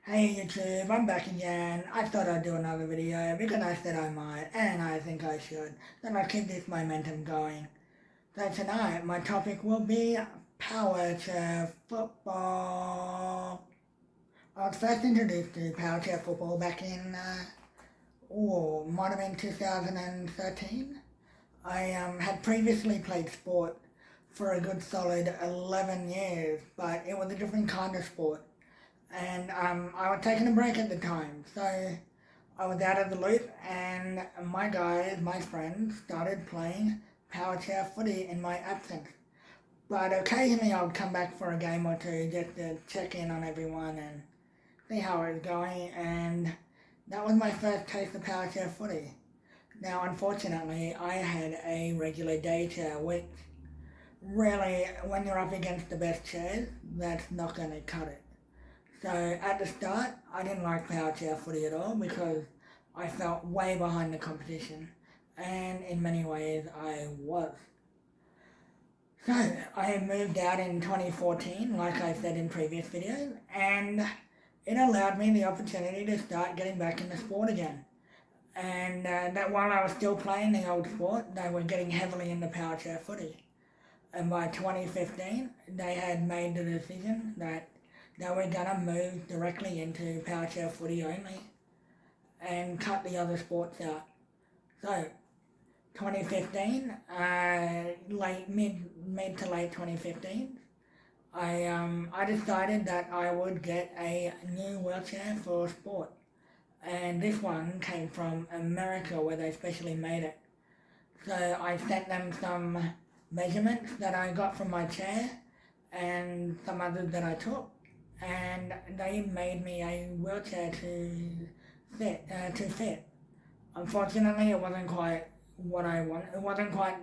Hey YouTube, I'm back again. I thought I'd do another video because I said I might, and I think I should. Then I'll keep this momentum going. So tonight, my topic will be Powerchair football. I was first introduced to Powerchair football back in, might have been 2013. I had previously played sport for a good solid 11 years, but it was a different kind of sport. And I was taking a break at the time, so I was out of the loop, and my friends, started playing power chair footy in my absence. But occasionally I would come back for a game or two just to check in on everyone and see how it was going, and that was my first taste of power chair footy. Now, unfortunately, I had a regular day chair, which really, when you're up against the best chairs, that's not going to cut it. So at the start, I didn't like Powerchair footy at all because I felt way behind the competition, and in many ways I was. So I moved out in 2014, like I said in previous videos, and it allowed me the opportunity to start getting back into sport again. And that while I was still playing the old sport, they were getting heavily into Powerchair footy. And by 2015, they had made the decision that they were gonna move directly into Powerchair footy only and cut the other sports out. So 2015, mid to late 2015, I decided that I would get a new wheelchair for sport, and this one came from America where they specially made it. So I sent them some measurements that I got from my chair and some others that I took, and they made me a wheelchair to fit. Unfortunately, it wasn't quite what I want. It wasn't quite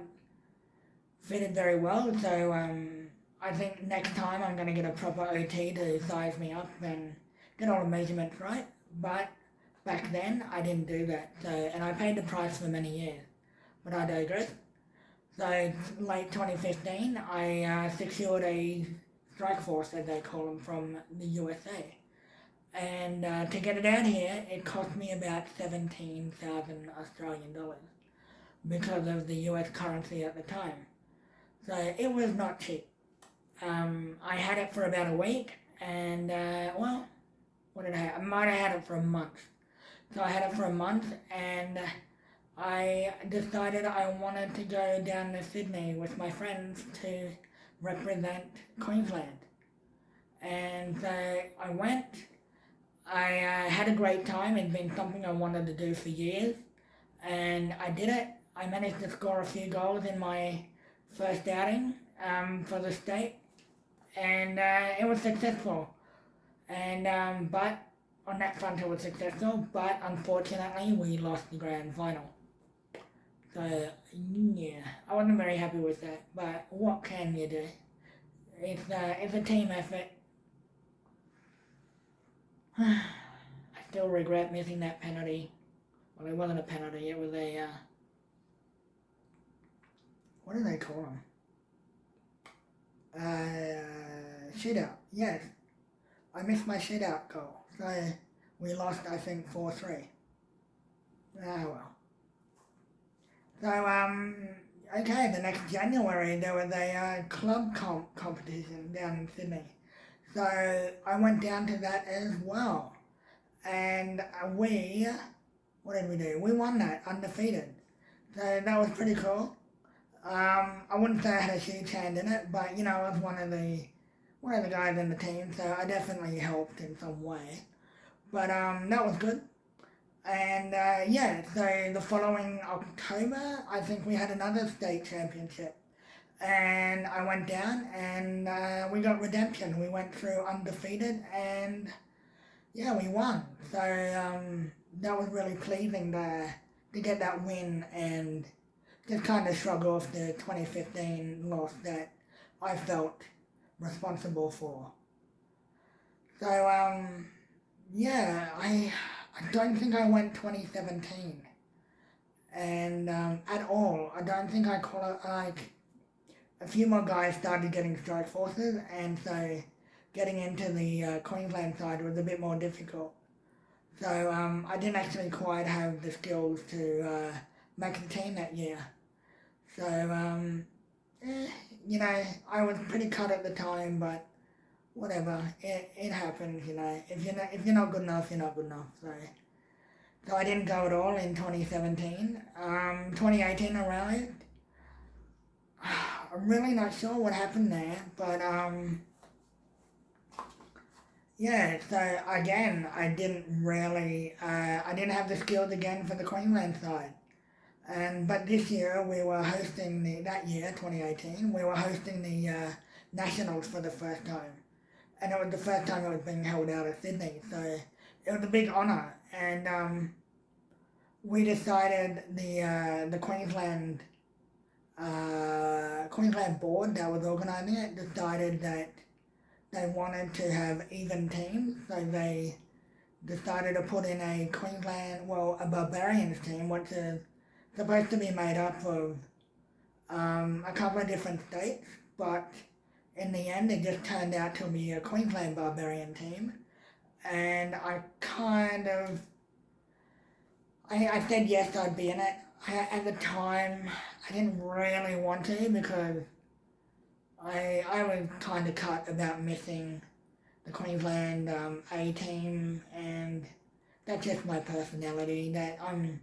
fitted very well. So I think next time I'm gonna get a proper OT to size me up and get all the measurements right. But back then I didn't do that. So, and I paid the price for many years. But I digress. So late 2015, I secured a strike force, as they call them, from the USA. And to get it out here, it cost me about 17,000 Australian dollars because of the US currency at the time. So it was not cheap. I had it for about a week, and what did I have? I might have had it for a month. So I had it for a month, and I decided I wanted to go down to Sydney with my friends to represent Queensland. And so I went. I had a great time. It'd been something I wanted to do for years, and I did it. I managed to score a few goals in my first outing for the state, and it was successful. And but on that front, it was successful. But unfortunately, we lost the grand final. So yeah, I wasn't very happy with that. But what can you do? It's a team effort. I still regret missing that penalty. Well, it wasn't a penalty, it was a, what do they call them? Shootout, yes. I missed my shootout goal. So we lost, I think, 4-3. Ah, well. So, okay, the next January there was a club competition down in Sydney. So I went down to that as well. And what did we do? We won that, undefeated. So that was pretty cool. I wouldn't say I had a huge hand in it, but you know, I was one of the guys in the team, so I definitely helped in some way. But that was good. And so the following October, I think we had another state championship. And I went down and we got redemption. We went through undefeated and yeah, we won. So that was really pleasing to get that win and just kind of shrug off the 2015 loss that I felt responsible for. So I don't think I went 2017 and at all. I don't think I qualified. A few more guys started getting strike forces, and so getting into the Queensland side was a bit more difficult. So I didn't actually quite have the skills to make the team that year. So, you know, I was pretty cut at the time, but whatever, it happens, you know. If you're not good enough, you're not good enough. So I didn't go at all in 2017. 2018 arrived. I'm really not sure what happened there, but yeah. So again, I didn't really, I didn't have the skills again for the Queensland side. But this year we were hosting that year, 2018, we were hosting the Nationals for the first time. And it was the first time it was being held out of Sydney, so it was a big honour. And we decided the Queensland board that was organising it decided that they wanted to have even teams, so they decided to put in a Barbarians team, which is supposed to be made up of a couple of different states, but in the end it just turned out to be a Queensland Barbarian team. And I said yes, I'd be in it. At the time, I didn't really want to because I was kind of cut about missing the Queensland A team, and that's just my personality. That I'm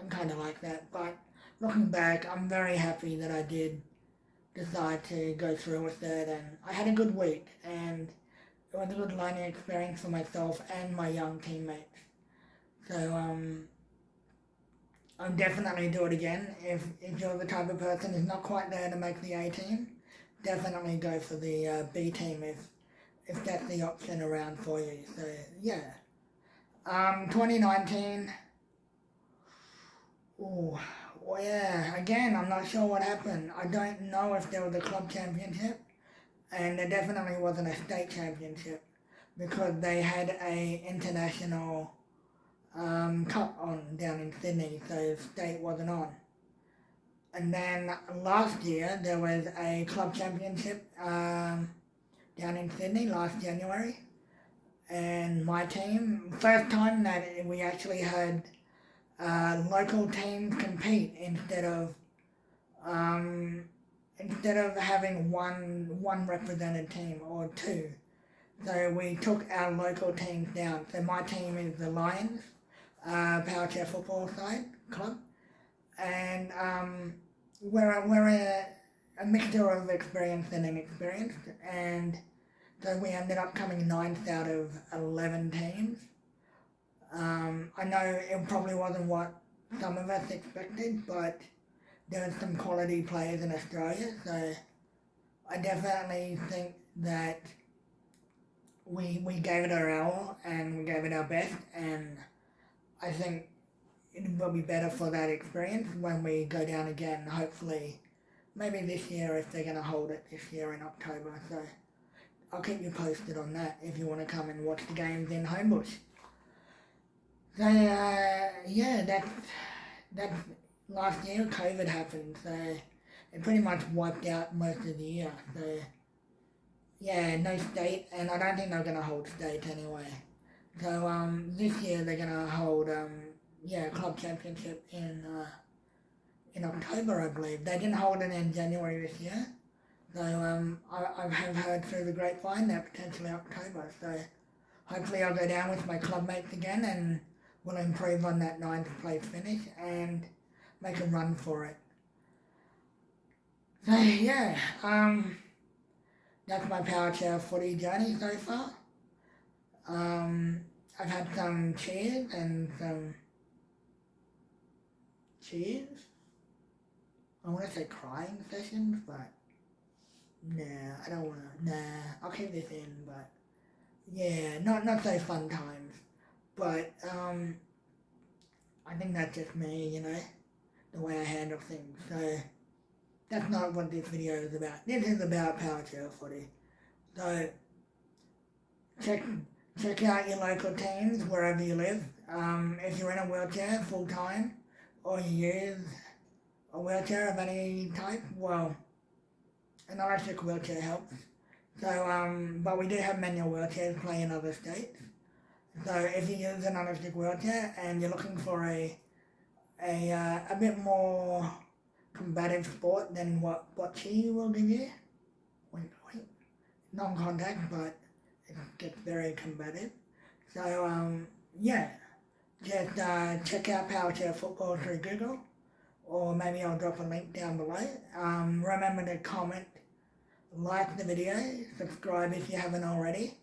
kind of like that. But looking back, I'm very happy that I did decide to go through with it, and I had a good week, and it was a good learning experience for myself and my young teammates. So I'll definitely do it again. If you're the type of person who's not quite there to make the A team, definitely go for the B team if that's the option around for you. So yeah. 2019. Oh, well, yeah, again, I'm not sure what happened. I don't know if there was a club championship, and there definitely wasn't a state championship because they had a international cup on down in Sydney, so state wasn't on. And then last year there was a club championship down in Sydney last January, and my team, first time that we actually had local teams compete instead of having one represented team or two. So we took our local teams down. So my team is the Lions, Powerchair football side club, and we're a mixture of experienced and inexperienced, and so we ended up coming 9th out of 11 teams. I know it probably wasn't what some of us expected, but there were some quality players in Australia, so I definitely think that we gave it our all and we gave it our best, and I think it will be better for that experience when we go down again, hopefully, maybe this year if they're going to hold it this year in October. So I'll keep you posted on that if you want to come and watch the games in Homebush. So yeah, that's last year COVID happened, so it pretty much wiped out most of the year. So yeah, no state, and I don't think they're gonna hold state anyway. So this year they're gonna hold club championship in October, I believe. They didn't hold it in January this year. So I have heard through the grapevine that potentially October. So hopefully I'll go down with my club mates again and we'll improve on that 9th place finish and make a run for it. So yeah, that's my Powerchair footy journey so far. I've had some cheers and some I want to say crying sessions, but I don't want to. I'll keep this in, but yeah, not so fun times. But I think that's just me, you know, the way I handle things. So that's not what this video is about. This is about Powerchair footy. So check out your local teams wherever you live. If you're in a wheelchair full time, or you use a wheelchair of any type, well, an electric wheelchair helps. So, but we do have manual wheelchairs play in other states. So if you use an unstick wheelchair and you're looking for a bit more combative sport than what bocce will give you, non-contact, but it gets very combative. So yeah, just check out Powerchair Football through Google, or maybe I'll drop a link down below. Remember to comment, like the video, subscribe if you haven't already.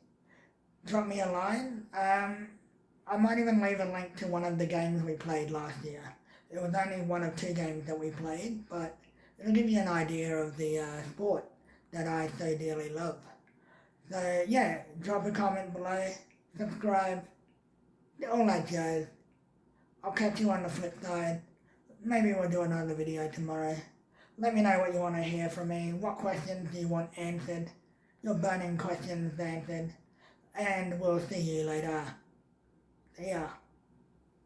Drop me a line. I might even leave a link to one of the games we played last year. It was only one of 2 games that we played, but it'll give you an idea of the sport that I so dearly love. So yeah, drop a comment below, subscribe, all that jazz. I'll catch you on the flip side. Maybe we'll do another video tomorrow. Let me know what you want to hear from me. What questions do you want answered? Your burning questions answered. And we'll see you later. See ya.